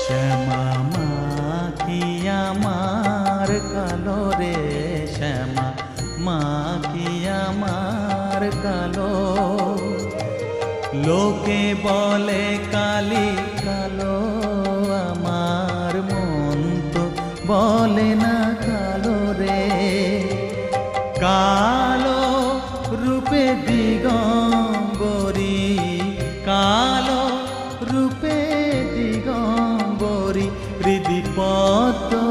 শ্যামা মা কি আমার কালো রে, শ্যামা মা কি আমার কালো। লোকে বলে কালি কালো, আমার মন তো বলে না কালো রে। কালো রূপে দিগম্বরী, কালো রূপে দিগম্বরী, হৃদি পদ্ম